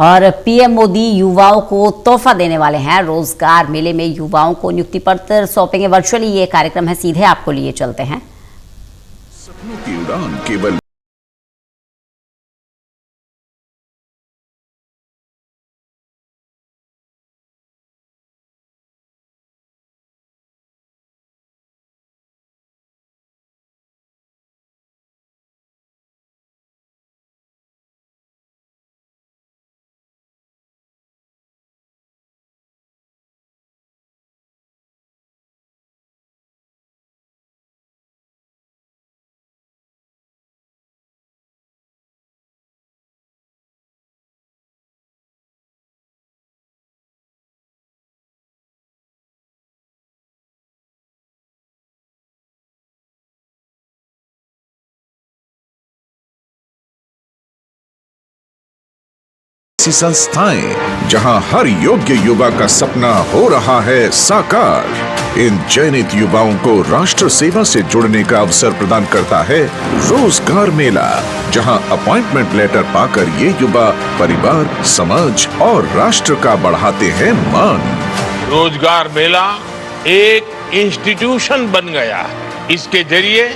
और पीएम मोदी युवाओं को तोहफा देने वाले हैं। रोजगार मेले में युवाओं को नियुक्ति पत्र सौंपेंगे। वर्चुअली ये कार्यक्रम है, सीधे आपको लिए चलते हैं। सपनों की उड़ान केवल ऐसी संस्थाएं जहां हर योग्य युवा का सपना हो रहा है साकार। इन चयनित युवाओं को राष्ट्र सेवा से जुड़ने का अवसर प्रदान करता है रोजगार मेला, जहां अपॉइंटमेंट लेटर पाकर ये युवा परिवार, समाज और राष्ट्र का बढ़ाते हैं मान। रोजगार मेला एक इंस्टीट्यूशन बन गया है। इसके जरिए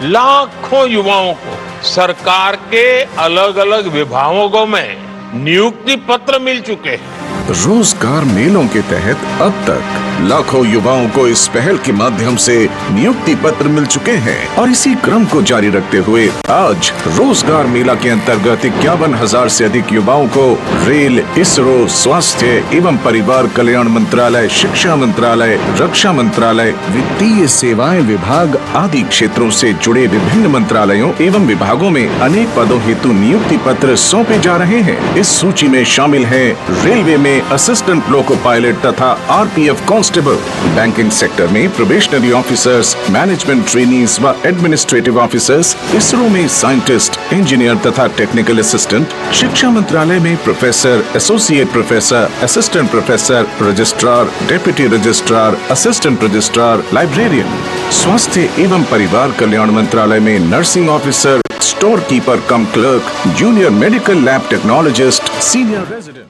लाखों युवाओं को सरकार के अलग अलग विभागों में नियुक्ति पत्र मिल चुके हैं। रोजगार मेलों के तहत अब तक लाखों युवाओं को इस पहल के माध्यम से नियुक्ति पत्र मिल चुके हैं और इसी क्रम को जारी रखते हुए आज रोजगार मेला के अंतर्गत 51,000 से अधिक युवाओं को रेल, इसरो, स्वास्थ्य एवं परिवार कल्याण मंत्रालय, शिक्षा मंत्रालय, रक्षा मंत्रालय, वित्तीय सेवाएं विभाग आदि क्षेत्रों से जुड़े विभिन्न मंत्रालयों एवं विभागों में अनेक पदों हेतु नियुक्ति पत्र सौंपे जा रहे हैं। इस सूची में शामिल है रेलवे में असिस्टेंट लोको पायलट तथा आरपीएफ कांस्टेबल, बैंकिंग सेक्टर में प्रोबेशनरी ऑफिसर्स, मैनेजमेंट ट्रेनीज व एडमिनिस्ट्रेटिव ऑफिसर्स, इसरो में साइंटिस्ट, इंजीनियर तथा टेक्निकल असिस्टेंट, शिक्षा मंत्रालय में professor, associate professor, assistant professor, registrar, deputy registrar, assistant registrar, librarian, स्वास्थ्य एवं परिवार कल्याण मंत्रालय में nursing officer, store keeper cum clerk, junior medical lab technologist, senior resident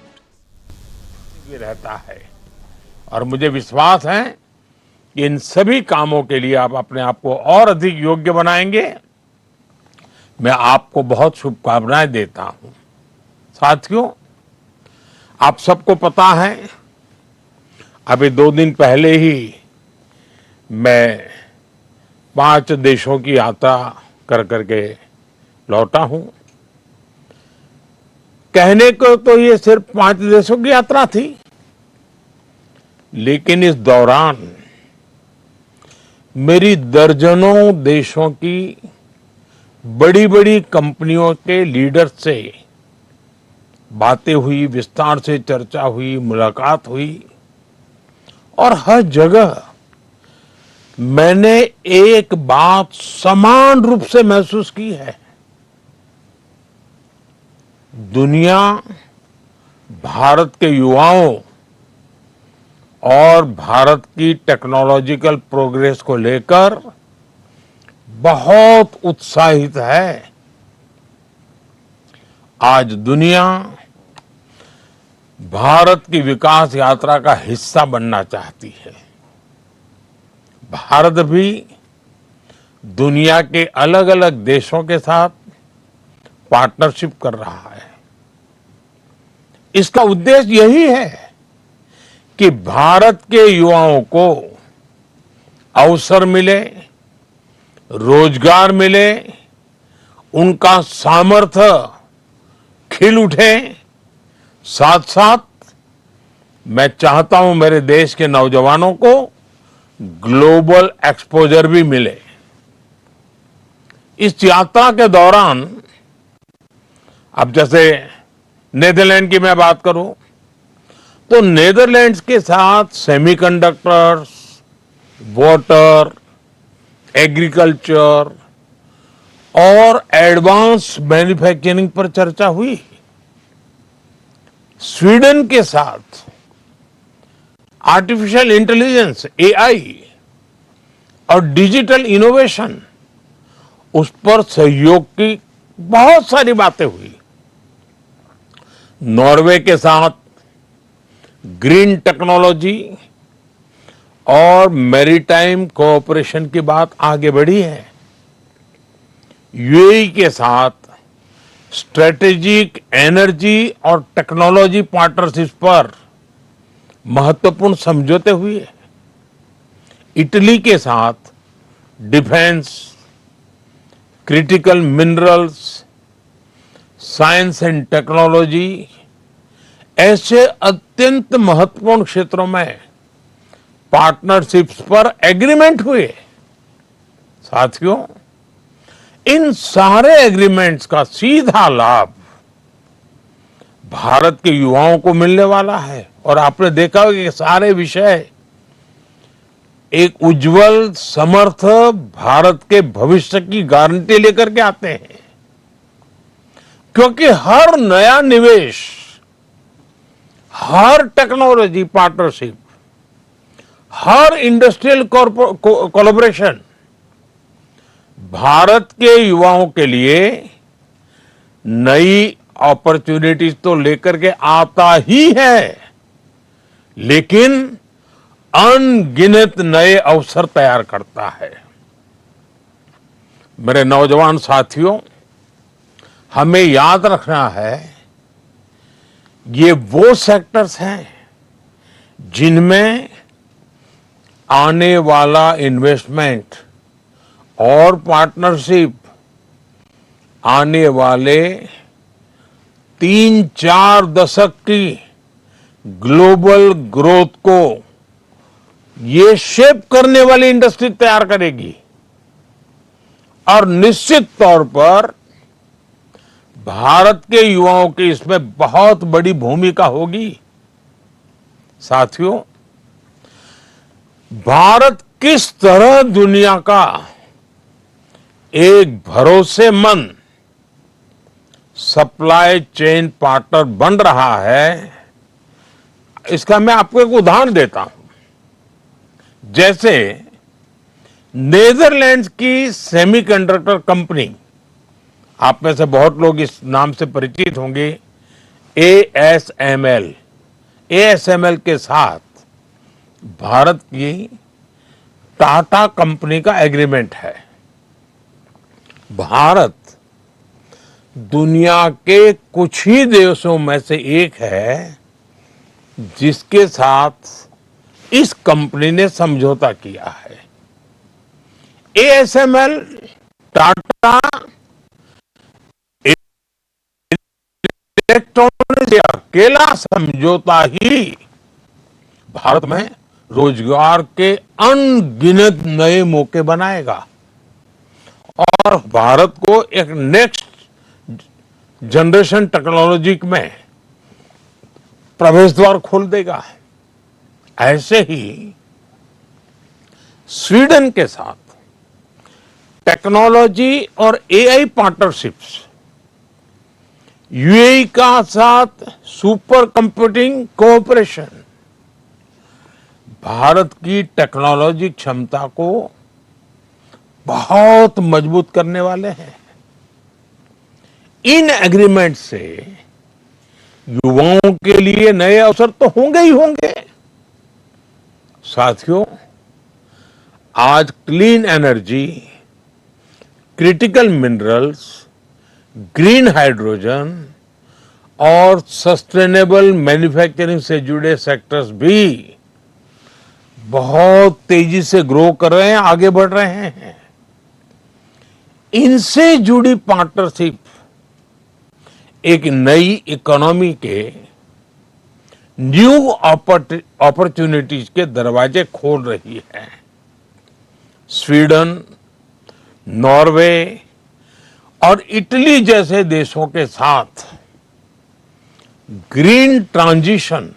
रहता है। और मुझे विश्वास है कि इन सभी कामों के लिए आप अपने आप को और अधिक योग्य बनाएंगे। मैं आपको बहुत शुभकामनाएं देता हूं। साथियों, आप सबको पता है, अभी 2 दिन पहले ही मैं 5 देशों की यात्रा कर करके लौटा हूं। कहने को तो ये सिर्फ 5 देशों की यात्रा थी, लेकिन इस दौरान मेरी दर्जनों देशों की बड़ी बड़ी कंपनियों के लीडर से बातें हुई, विस्तार से चर्चा हुई, मुलाकात हुई और हर जगह मैंने एक बात समान रूप से महसूस की है। दुनिया भारत के युवाओं और भारत की टेक्नोलॉजिकल प्रोग्रेस को लेकर बहुत उत्साहित है। आज दुनिया भारत की विकास यात्रा का हिस्सा बनना चाहती है। भारत भी दुनिया के अलग अलग देशों के साथ पार्टनरशिप कर रहा है। इसका उद्देश्य यही है कि भारत के युवाओं को अवसर मिले, रोजगार मिले, उनका सामर्थ्य खिल उठे। साथ साथ मैं चाहता हूं मेरे देश के नौजवानों को ग्लोबल एक्सपोजर भी मिले। इस यात्रा के दौरान, अब जैसे नेदरलैंड की मैं बात करूं, तो नेदरलैंड्स के साथ सेमीकंडक्टर्स, वाटर, एग्रीकल्चर और एडवांस मैन्युफैक्चरिंग पर चर्चा हुई। स्वीडन के साथ आर्टिफिशियल इंटेलिजेंस, एआई और डिजिटल इनोवेशन, उस पर सहयोग की बहुत सारी बातें हुई। नॉर्वे के साथ ग्रीन टेक्नोलॉजी और मैरीटाइम कोऑपरेशन की बात आगे बढ़ी है। यूएई के साथ स्ट्रेटेजिक एनर्जी और टेक्नोलॉजी पार्टनरशिप पर महत्वपूर्ण समझौते हुए। इटली के साथ defence, critical minerals, science and technology ऐसे अत्यंत महत्वपूर्ण क्षेत्रों में पार्टनरशिप्स पर एग्रीमेंट हुए। साथियों, इन सारे एग्रीमेंट्स का सीधा लाभ भारत के युवाओं को मिलने वाला है। और आपने देखा होगा कि सारे विषय एक उज्जवल समर्थ भारत के भविष्य की गारंटी लेकर के आते हैं, क्योंकि हर नया निवेश, हर टेक्नोलॉजी पार्टनरशिप, हर इंडस्ट्रियल कोलैबोरेशन भारत के युवाओं के लिए नई अपॉर्चुनिटीज तो लेकर के आता ही है, लेकिन अनगिनत नए अवसर तैयार करता है। मेरे नौजवान साथियों, हमें याद रखना है, ये वो सेक्टर्स हैं जिनमें आने वाला इन्वेस्टमेंट और पार्टनरशिप आने वाले 3-4 दशक की ग्लोबल ग्रोथ को ये शेप करने वाली इंडस्ट्री तैयार करेगी। और निश्चित तौर पर भारत के युवाओं की इसमें बहुत बड़ी भूमिका होगी। साथियों, भारत किस तरह दुनिया का एक भरोसेमंद सप्लाई चेन पार्टनर बन रहा है, इसका मैं आपको एक उदाहरण देता हूं। जैसे नेदरलैंड्स की सेमीकंडक्टर कंपनी, आप में से बहुत लोग इस नाम से परिचित होंगे, ASML। ASML के साथ भारत की टाटा कंपनी का एग्रीमेंट है। भारत दुनिया के कुछ ही देशों में से एक है जिसके साथ इस कंपनी ने समझौता किया है। ASML टाटा इलेक्ट्रॉनिक्स का अकेला समझौता ही भारत में रोजगार के अनगिनत नए मौके बनाएगा और भारत को एक नेक्स्ट जनरेशन टेक्नोलॉजी में प्रवेश द्वार खोल देगा। ऐसे ही स्वीडन के साथ टेक्नोलॉजी और AI पार्टनरशिप्स, यूएई का साथ सुपर कंप्यूटिंग कोऑपरेशन भारत की टेक्नोलॉजी क्षमता को बहुत मजबूत करने वाले हैं। इन एग्रीमेंट से युवाओं के लिए नए अवसर तो होंगे ही होंगे। साथियों, आज clean energy, critical minerals, green hydrogen और सस्टेनेबल मैन्युफैक्चरिंग से जुड़े सेक्टर्स भी बहुत तेजी से ग्रो कर रहे हैं, आगे बढ़ रहे हैं। इनसे जुड़ी पार्टनरशिप एक नई इकोनॉमी के न्यू अपॉर्चुनिटीज के दरवाजे खोल रही है। स्वीडन, नॉर्वे और इटली जैसे देशों के साथ ग्रीन ट्रांजिशन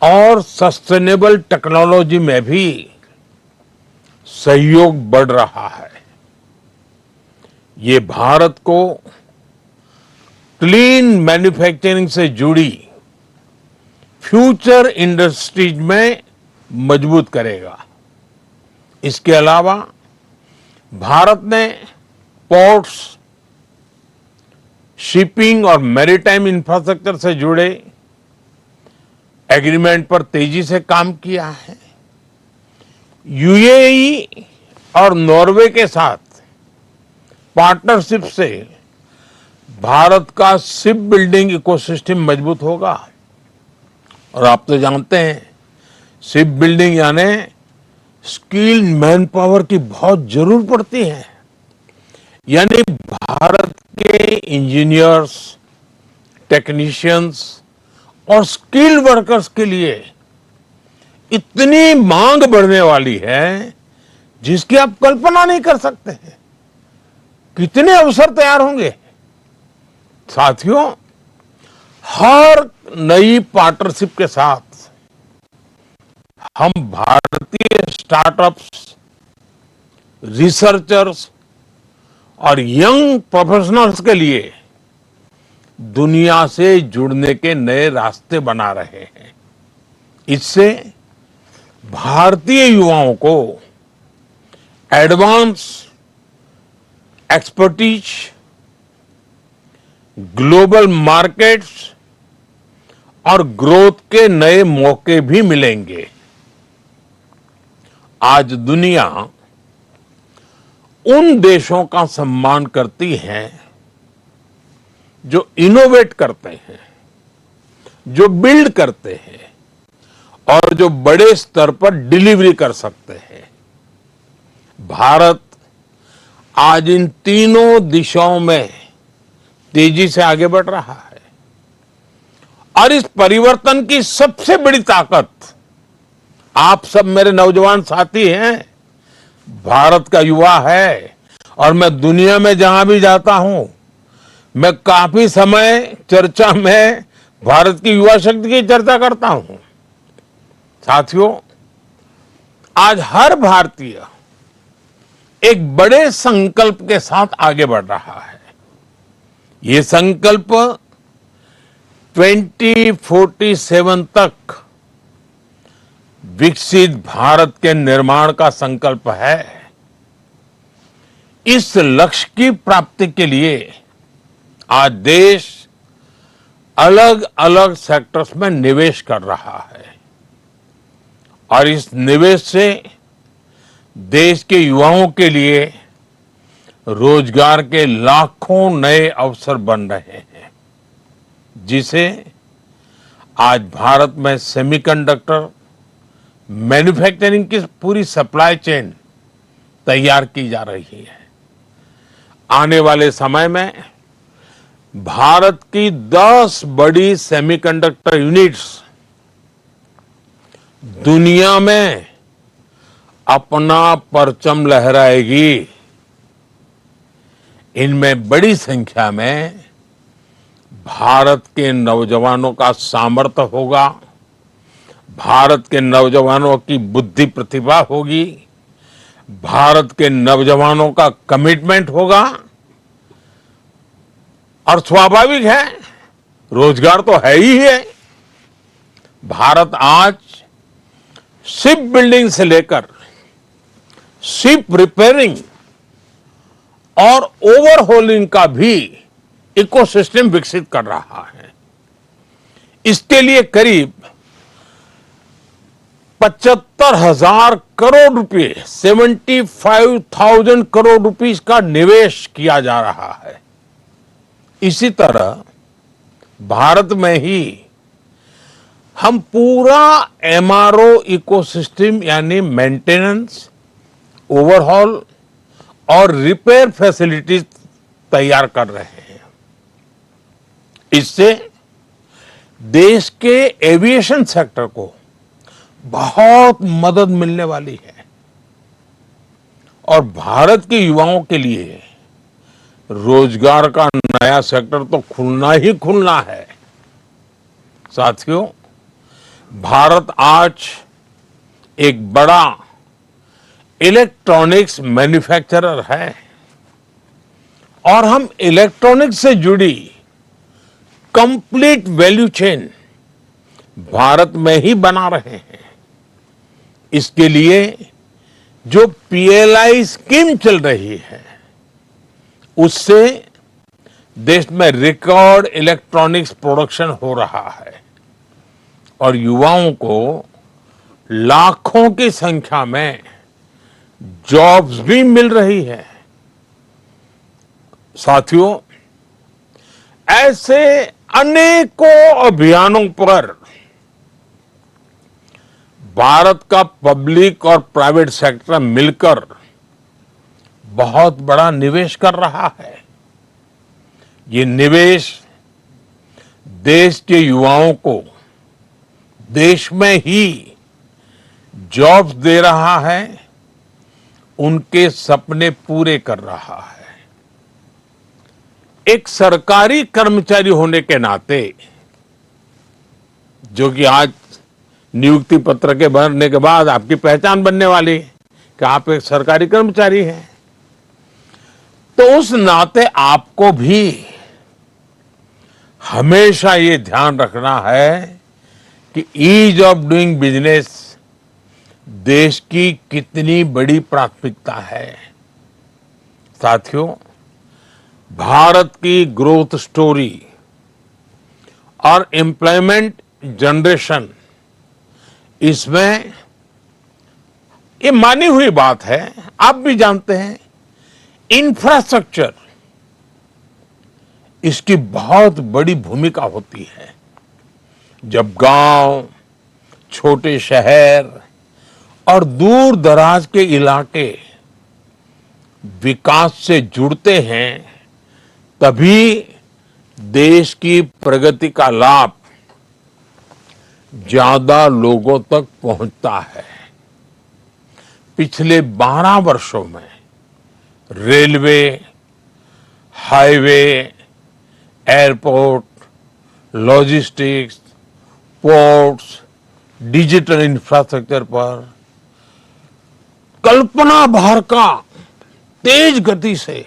और सस्टेनेबल टेक्नोलॉजी में भी सहयोग बढ़ रहा है। ये भारत को क्लीन मैन्युफैक्चरिंग से जुड़ी फ्यूचर इंडस्ट्रीज में मजबूत करेगा। इसके अलावा भारत ने पोर्ट्स, शिपिंग और मैरीटाइम इंफ्रास्ट्रक्चर से जुड़े एग्रीमेंट पर तेजी से काम किया है। यूएई और नॉर्वे के साथ पार्टनरशिप से भारत का शिप बिल्डिंग इकोसिस्टम मजबूत होगा। और आप तो जानते हैं शिप बिल्डिंग यानी स्किल्ड मैन पावर की बहुत जरूरत पड़ती है। यानी भारत के इंजीनियर्स, टेक्नीशियंस और स्किल्ड वर्कर्स के लिए इतनी मांग बढ़ने वाली है जिसकी आप कल्पना नहीं कर सकते हैं। कितने अवसर तैयार होंगे। साथियों, हर नई पार्टनरशिप के साथ हम भारतीय स्टार्टअप्स, रिसर्चर्स और यंग प्रोफेशनल्स के लिए दुनिया से जुड़ने के नए रास्ते बना रहे हैं। इससे भारतीय युवाओं को एडवांस एक्सपर्टीज, ग्लोबल मार्केट्स और ग्रोथ के नए मौके भी मिलेंगे। आज दुनिया उन देशों का सम्मान करती है जो इनोवेट करते हैं, जो बिल्ड करते हैं और जो बड़े स्तर पर डिलीवरी कर सकते हैं। भारत आज इन तीनों दिशाओं में तेजी से आगे बढ़ रहा है और इस परिवर्तन की सबसे बड़ी ताकत आप सब मेरे नौजवान साथी हैं। भारत का युवा है और मैं दुनिया में जहां भी जाता हूं, मैं काफी समय चर्चा में भारत की युवा शक्ति की चर्चा करता हूं। साथियों, आज हर भारतीय एक बड़े संकल्प के साथ आगे बढ़ रहा है। ये संकल्प 2047 तक विकसित भारत के निर्माण का संकल्प है। इस लक्ष्य की प्राप्ति के लिए आज देश अलग अलग सेक्टर्स में निवेश कर रहा है और इस निवेश से देश के युवाओं के लिए रोजगार के लाखों नए अवसर बन रहे हैं, जिसे आज भारत में सेमीकंडक्टर मैन्युफैक्चरिंग की पूरी सप्लाई चेन तैयार की जा रही है। आने वाले समय में भारत की 10 बड़ी सेमीकंडक्टर यूनिट्स दुनिया में अपना परचम लहराएगी। इनमें बड़ी संख्या में भारत के नौजवानों का सामर्थ्य होगा, भारत के नौजवानों की बुद्धि प्रतिभा होगी, भारत के नौजवानों का कमिटमेंट होगा और स्वाभाविक है रोजगार तो है ही है। भारत आज शिप बिल्डिंग से लेकर शिप रिपेयरिंग और ओवरहोलिंग का भी इकोसिस्टम विकसित कर रहा है। इसके लिए करीब 75,000 करोड़ रुपए, 75,000 करोड़ रुपीस का निवेश किया जा रहा है। इसी तरह भारत में ही हम पूरा एमआरओ इकोसिस्टम यानी मेंटेनेंस, ओवरहॉल और रिपेयर फैसिलिटीज तैयार कर रहे हैं। इससे देश के एविएशन सेक्टर को बहुत मदद मिलने वाली है और भारत के युवाओं के लिए रोजगार का नया सेक्टर तो खुलना ही खुलना है। साथियों, भारत आज एक बड़ा इलेक्ट्रॉनिक्स मैन्युफैक्चरर है और हम इलेक्ट्रॉनिक्स से जुड़ी कंप्लीट वैल्यू चेन भारत में ही बना रहे हैं। इसके लिए जो पीएलआई स्कीम चल रही है उससे देश में रिकॉर्ड इलेक्ट्रॉनिक्स प्रोडक्शन हो रहा है और युवाओं को लाखों की संख्या में जॉब्स भी मिल रही है। साथियों, ऐसे अनेकों अभियानों पर भारत का पब्लिक और प्राइवेट सेक्टर मिलकर बहुत बड़ा निवेश कर रहा है। ये निवेश देश के युवाओं को देश में ही जॉब्स दे रहा है, उनके सपने पूरे कर रहा है। एक सरकारी कर्मचारी होने के नाते, जो कि आज नियुक्ति पत्र के भरने के बाद आपकी पहचान बनने वाली है कि आप एक सरकारी कर्मचारी हैं, तो उस नाते आपको भी हमेशा ये ध्यान रखना है कि ईज ऑफ डूइंग बिजनेस देश की कितनी बड़ी प्राथमिकता है। साथियों, भारत की ग्रोथ स्टोरी और एम्प्लॉयमेंट जनरेशन, इसमें ये मानी हुई बात है, आप भी जानते हैं, इंफ्रास्ट्रक्चर इसकी बहुत बड़ी भूमिका होती है। जब गांव, छोटे शहर और दूर दराज के इलाके विकास से जुड़ते हैं, तभी देश की प्रगति का लाभ ज्यादा लोगों तक पहुंचता है। पिछले 12 वर्षों में railway, highway, airport, logistics, ports, digital infrastructure पर कल्पना भर का तेज गति से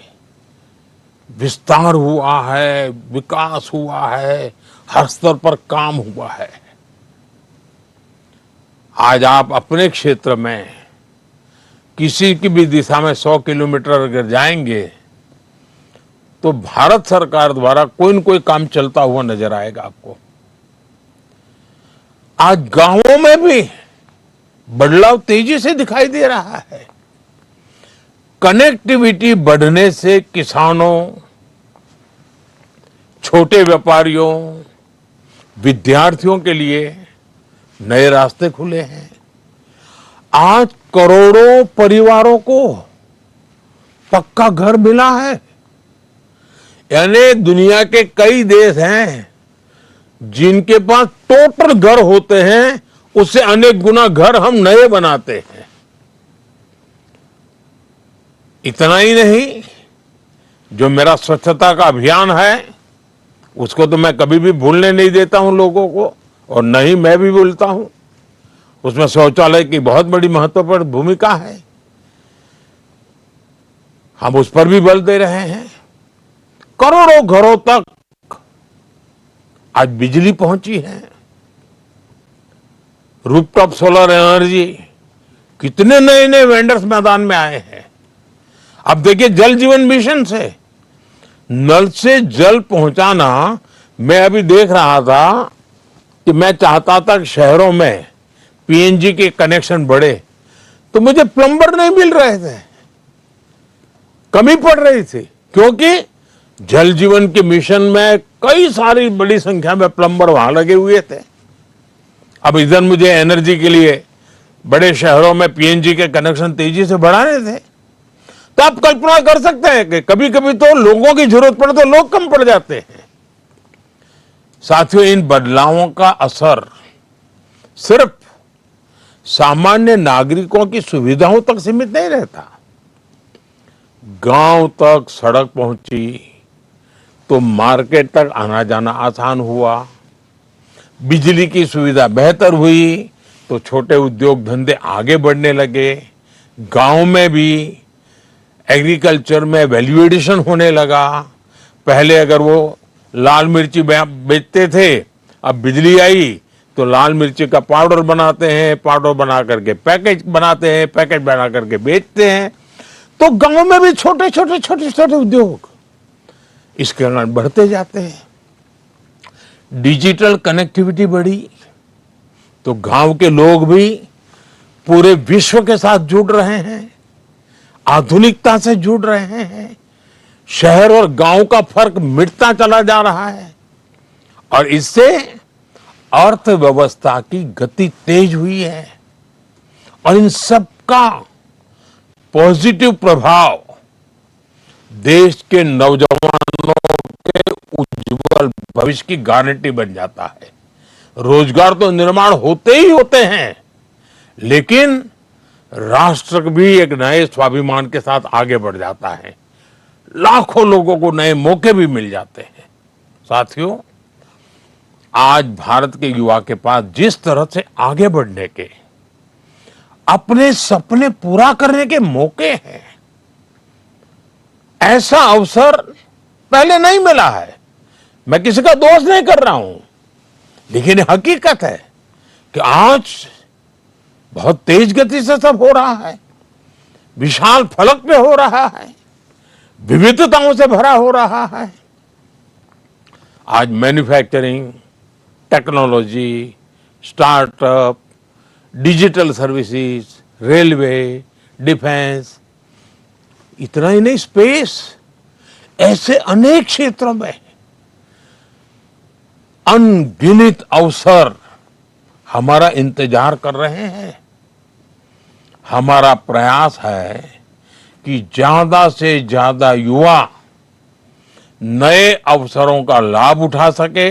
विस्तार हुआ है, विकास हुआ है, हर स्तर पर काम हुआ है। आज आप अपने क्षेत्र में किसी की भी दिशा में 100 किलोमीटर अगर जाएंगे तो भारत सरकार द्वारा कोई न कोई काम चलता हुआ नजर आएगा आपको। आज गांवों में भी बदलाव तेजी से दिखाई दे रहा है। कनेक्टिविटी बढ़ने से किसानों, छोटे व्यापारियों, विद्यार्थियों के लिए नए रास्ते खुले हैं। आज करोड़ों परिवारों को पक्का घर मिला है। यानी दुनिया के कई देश हैं जिनके पास टोटल घर होते हैं, उससे अनेक गुना घर हम नए बनाते हैं। इतना ही नहीं, जो मेरा स्वच्छता का अभियान है उसको तो मैं कभी भी भूलने नहीं देता हूं लोगों को, और नहीं मैं भी भूलता हूं। उसमें शौचालय की बहुत बड़ी महत्वपूर्ण भूमिका है, हम उस पर भी बल दे रहे हैं। करोड़ों घरों तक आज बिजली पहुंची है। रूफटॉप सोलर एनर्जी, कितने नए नए वेंडर्स मैदान में आए हैं। अब देखिए, जल जीवन मिशन से नल से जल पहुंचाना, मैं अभी देख रहा था कि मैं चाहता था कि शहरों में पीएनजी के कनेक्शन बढ़े, तो मुझे प्लम्बर नहीं मिल रहे थे, कमी पड़ रही थी, क्योंकि जल जीवन के मिशन में कई सारी बड़ी संख्या में प्लम्बर वहां लगे हुए थे। अब इधर मुझे एनर्जी के लिए बड़े शहरों में पीएनजी के कनेक्शन तेजी से बढ़ाने थे। तो आप कल्पना कर सकते हैं कि कभी कभी तो लोगों की जरूरत पड़े तो लोग कम पड़ जाते हैं। साथियों, इन बदलावों का असर सिर्फ सामान्य नागरिकों की सुविधाओं तक सीमित नहीं रहता। गांव तक सड़क पहुंची तो मार्केट तक आना जाना आसान हुआ, बिजली की सुविधा बेहतर हुई तो छोटे उद्योग धंधे आगे बढ़ने लगे, गांव में भी एग्रीकल्चर में वैल्यू एडिशन होने लगा। पहले अगर वो लाल मिर्ची बेचते थे, अब बिजली आई तो लाल मिर्ची का पाउडर बनाते हैं, पाउडर बना करके पैकेज बनाते हैं, पैकेज बना करके बेचते हैं। तो गांव में भी छोटे छोटे उद्योग, इसके कारण बढ़ते जाते हैं। डिजिटल कनेक्टिविटी बढ़ी तो गांव के लोग भी पूरे विश्व के साथ जुड़ रहे हैं, आधुनिकता से जुड़ रहे हैं। शहर और गांव का फर्क मिटता चला जा रहा है और इससे अर्थव्यवस्था की गति तेज हुई है और इन सब का पॉजिटिव प्रभाव देश के नौजवानों के उज्जवल भविष्य की गारंटी बन जाता है। रोजगार तो निर्माण होते ही होते हैं, लेकिन राष्ट्र भी एक नए स्वाभिमान के साथ आगे बढ़ जाता है। लाखों लोगों को नए मौके भी मिल जाते हैं। साथियों, आज भारत के युवा के पास जिस तरह से आगे बढ़ने के, अपने सपने पूरा करने के मौके हैं, ऐसा अवसर पहले नहीं मिला है। मैं किसी का दोष नहीं कर रहा हूं, लेकिन हकीकत है कि आज बहुत तेज गति से सब हो रहा है, विशाल फलक पे हो रहा है, विविधताओं से भरा हो रहा है। आज manufacturing, technology, startup, digital services, railway, defence, इतना ही नहीं, स्पेस, ऐसे अनेक क्षेत्रों में अनगिनत अवसर हमारा इंतजार कर रहे हैं। हमारा प्रयास है कि ज्यादा से ज्यादा युवा नए अवसरों का लाभ उठा सके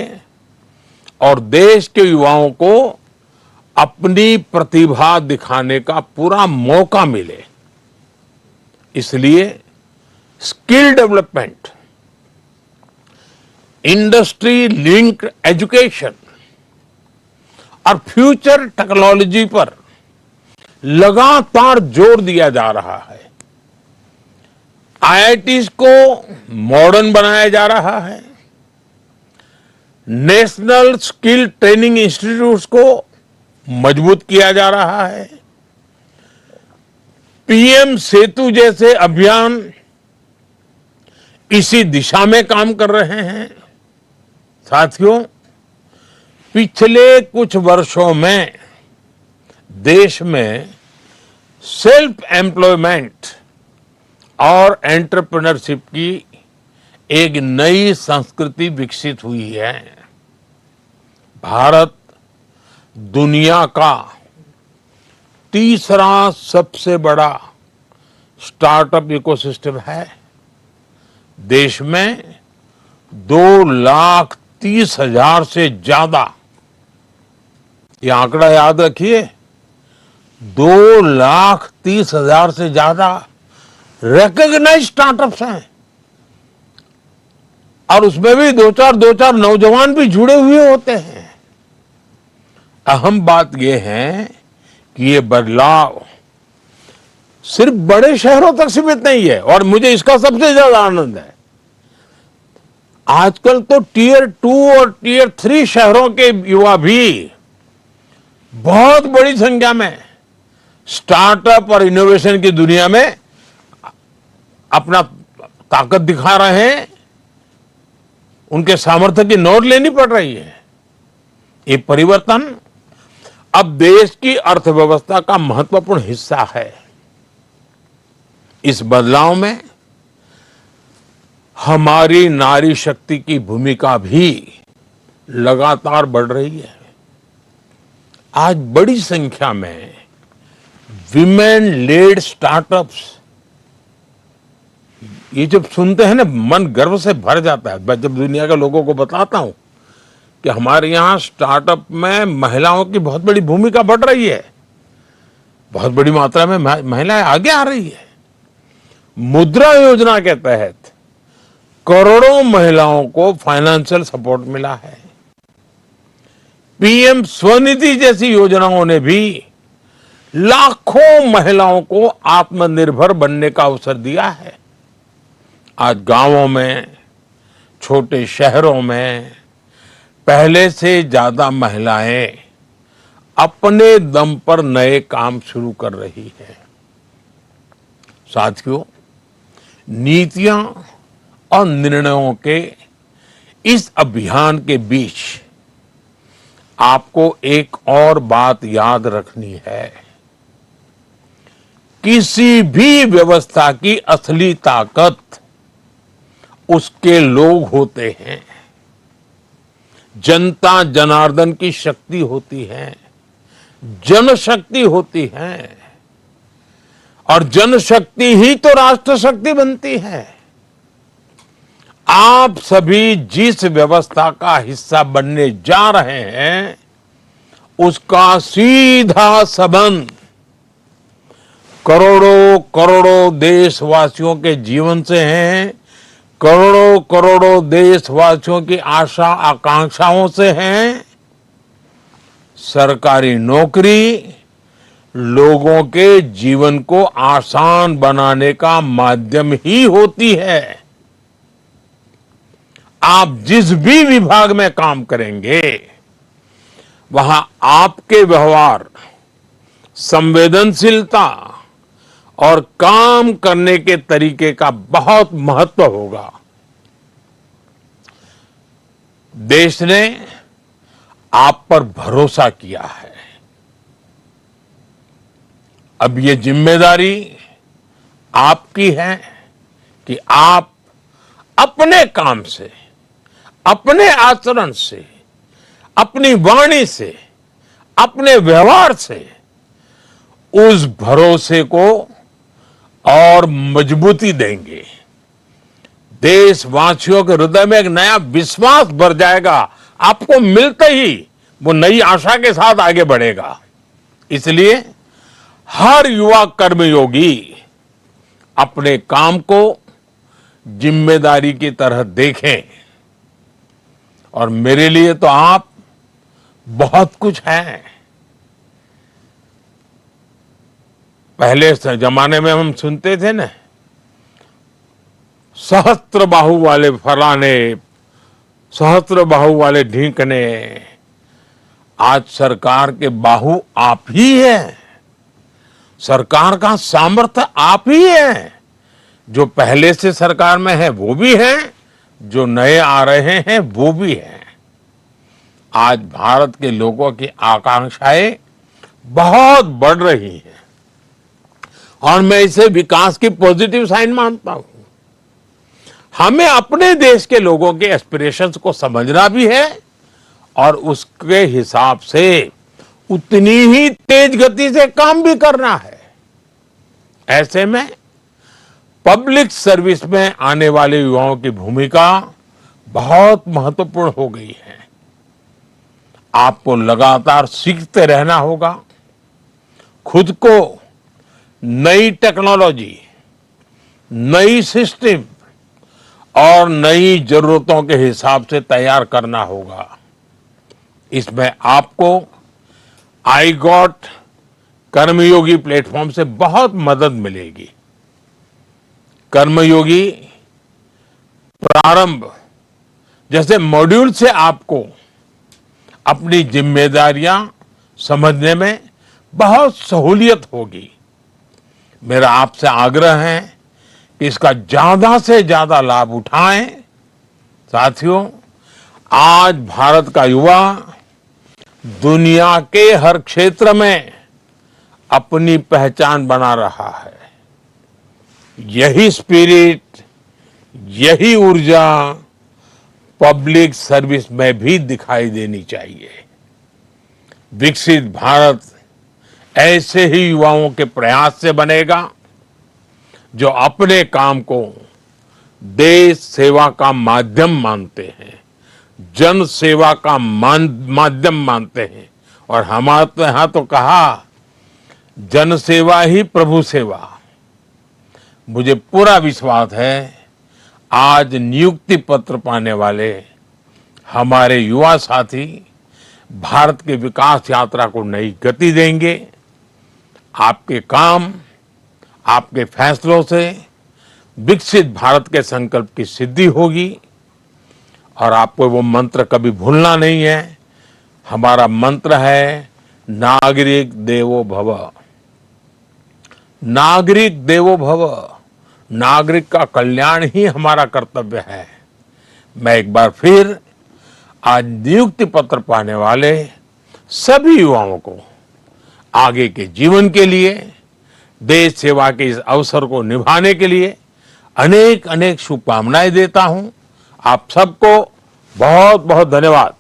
और देश के युवाओं को अपनी प्रतिभा दिखाने का पूरा मौका मिले। इसलिए skill development, industry linked education और फ्यूचर टेक्नोलॉजी पर लगातार जोर दिया जा रहा है। आईआईटीज को मॉडर्न बनाया जा रहा है। नेशनल स्किल ट्रेनिंग इंस्टीट्यूट्स को मजबूत किया जा रहा है। पीएम सेतु जैसे अभियान इसी दिशा में काम कर रहे हैं। साथियों, पिछले कुछ वर्षों में देश में सेल्फ एम्प्लॉयमेंट और एंटरप्रेन्योरशिप की एक नई संस्कृति विकसित हुई है। भारत दुनिया का तीसरा सबसे बड़ा स्टार्टअप इकोसिस्टम है। देश में 2,30,000 से ज्यादा, ये आंकड़ा याद रखिए, 2,30,000 से ज्यादा रिकॉग्नाइज्ड स्टार्टअप्स हैं और उसमें भी दो चार नौजवान भी जुड़े हुए होते हैं। अहम बात यह है कि ये बदलाव सिर्फ बड़े शहरों तक सीमित नहीं है और मुझे इसका सबसे ज्यादा आनंद है। आजकल तो टियर 2 और टियर 3 शहरों के युवा भी बहुत बड़ी संख्या में स्टार्टअप और इनोवेशन की दुनिया में अपना ताकत दिखा रहे हैं। उनके सामर्थ्य की नोट लेनी पड़ रही है। ये परिवर्तन अब देश की अर्थव्यवस्था का महत्वपूर्ण हिस्सा है। इस बदलाव में हमारी नारी शक्ति की भूमिका भी लगातार बढ़ रही है। आज बड़ी संख्या में विमेन लेड स्टार्टअप्स, ये जब सुनते हैं ना, मन गर्व से भर जाता है। मैं जब दुनिया के लोगों को बताता हूं कि हमारे यहां स्टार्टअप में महिलाओं की बहुत बड़ी भूमिका बढ़ रही है, बहुत बड़ी मात्रा में महिलाएं आगे आ रही है। मुद्रा योजना के तहत करोड़ों महिलाओं को फाइनेंशियल सपोर्ट मिला है। पीएम स्वनिधि जैसी योजनाओं ने भी लाखों महिलाओं को आत्मनिर्भर बनने का अवसर दिया है। आज गांवों में, छोटे शहरों में पहले से ज्यादा महिलाएं अपने दम पर नए काम शुरू कर रही हैं। साथियों, नीतियां और निर्णयों के इस अभियान के बीच आपको एक और बात याद रखनी है। किसी भी व्यवस्था की असली ताकत उसके लोग होते हैं। जनता जनार्दन की शक्ति होती है, जनशक्ति होती है, और जनशक्ति ही तो राष्ट्र शक्ति बनती है। आप सभी जिस व्यवस्था का हिस्सा बनने जा रहे हैं उसका सीधा संबंध करोड़ों करोड़ों देशवासियों के जीवन से है, करोड़ों करोड़ों देशवासियों की आशा आकांक्षाओं से है। सरकारी नौकरी लोगों के जीवन को आसान बनाने का माध्यम ही होती है। आप जिस भी विभाग में काम करेंगे वहां आपके व्यवहार, संवेदनशीलता और काम करने के तरीके का बहुत महत्व होगा। देश ने आप पर भरोसा किया है। अब ये जिम्मेदारी आपकी है कि आप अपने काम से, अपने आचरण से, अपनी वाणी से, अपने व्यवहार से उस भरोसे को और मजबूती देंगे। देशवासियों के हृदय में एक नया विश्वास भर जाएगा। आपको मिलते ही वो नई आशा के साथ आगे बढ़ेगा। इसलिए हर युवा कर्मयोगी अपने काम को जिम्मेदारी की तरह देखें। और मेरे लिए तो आप बहुत कुछ हैं। पहले जमाने में हम सुनते थे ना, सहस्त्र बाहु वाले फलाने, सहस्त्र बाहु वाले ढींकने। आज सरकार के बाहु आप ही हैं। सरकार का सामर्थ्य आप ही है। जो पहले से सरकार में है वो भी है, जो नए आ रहे हैं वो भी है। आज भारत के लोगों की आकांक्षाएं बहुत बढ़ रही हैं और मैं इसे विकास की पॉजिटिव साइन मानता हूं। हमें अपने देश के लोगों के एस्पिरेशंस को समझना भी है और उसके हिसाब से उतनी ही तेज गति से काम भी करना है। ऐसे में पब्लिक सर्विस में आने वाले युवाओं की भूमिका बहुत महत्वपूर्ण हो गई है। आपको लगातार सीखते रहना होगा, खुद को नई टेक्नोलॉजी, नई सिस्टम और नई जरूरतों के हिसाब से तैयार करना होगा। इसमें आपको आई गॉट कर्मयोगी प्लेटफॉर्म से बहुत मदद मिलेगी। कर्मयोगी प्रारंभ जैसे मॉड्यूल से आपको अपनी जिम्मेदारियां समझने में बहुत सहूलियत होगी। मेरा आपसे आग्रह है कि इसका ज्यादा से ज्यादा लाभ उठाएं। साथियों, आज भारत का युवा दुनिया के हर क्षेत्र में अपनी पहचान बना रहा है। यही स्पिरिट, यही ऊर्जा पब्लिक सर्विस में भी दिखाई देनी चाहिए। विकसित भारत ऐसे ही युवाओं के प्रयास से बनेगा जो अपने काम को देश सेवा का माध्यम मानते हैं, जन सेवा का माध्यम मानते हैं। और हमारे तो यहां तो कहा, जन सेवा ही प्रभु सेवा। मुझे पूरा विश्वास है आज नियुक्ति पत्र पाने वाले हमारे युवा साथी भारत के विकास यात्रा को नई गति देंगे। आपके काम, आपके फैसलों से विकसित भारत के संकल्प की सिद्धि होगी। और आपको वो मंत्र कभी भूलना नहीं है। हमारा मंत्र है नागरिक देवो भव। नागरिक देवो भव। नागरिक का कल्याण ही हमारा कर्तव्य है। मैं एक बार फिर आज नियुक्ति पत्र पाने वाले सभी युवाओं को आगे के जीवन के लिए, देश सेवा के इस अवसर को निभाने के लिए अनेक अनेक शुभकामनाएं देता हूं। आप सबको बहुत बहुत धन्यवाद।